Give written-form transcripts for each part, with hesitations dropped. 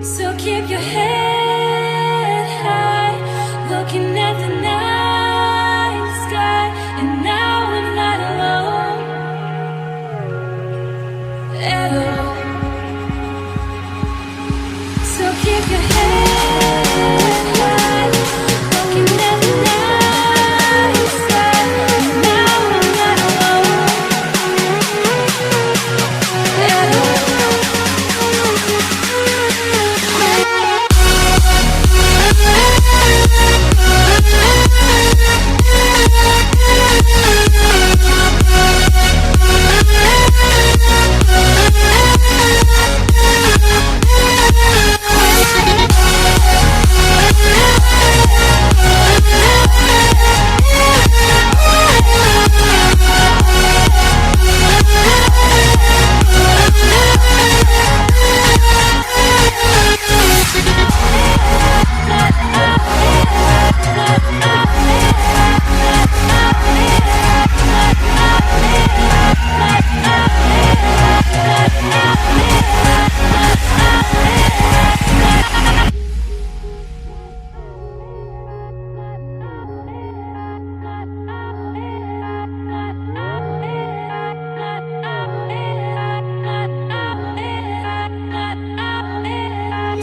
So keep your head high, looking at the night sky. And now we're not alone at all. So keep your head high, looking at the night sky. And now we're not alone at all.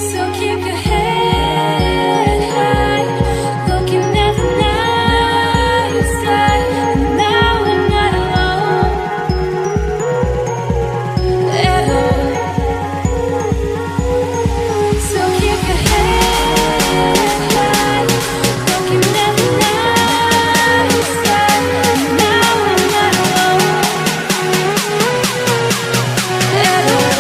So keep your head high, looking at the night sky. And now we're not alone at all. So keep your head high, looking at the night sky. And now we're not alone at all.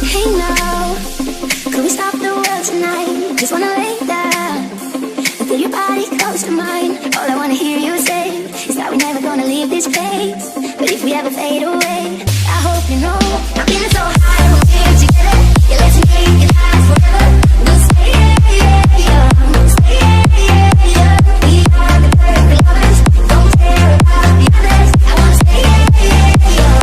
Hey now, could we stop the world tonight? Just wanna lay down and feel your body close to mine. All I wanna hear you say is that we're never gonna leave this place. But if we ever fade away, I hope you know I'm feeling so high, we'll feel together. Yeah, let's make it last forever. We'll stay young, stay young. We are the perfect lovers. Don't care about the others. I wanna stay young, stay young.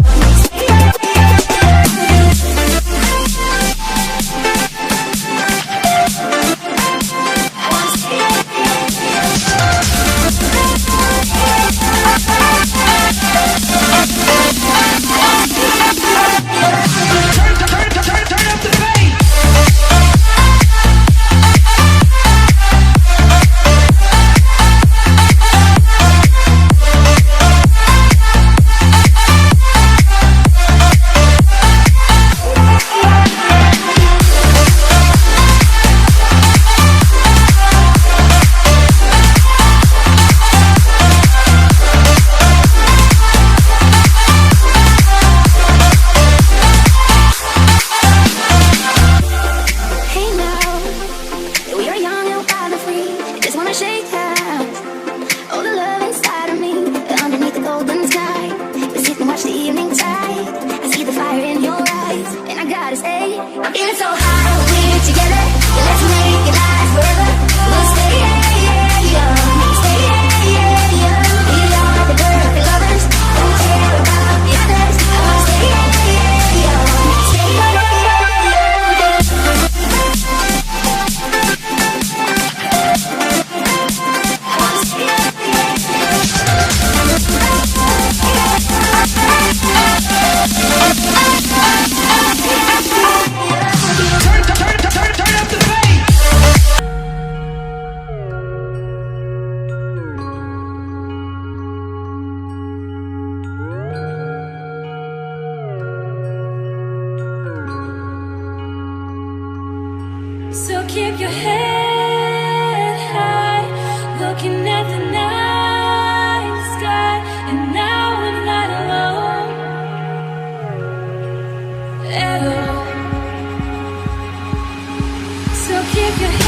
Take keep your head high, looking at the night sky. And now I'm not alone at all. So keep your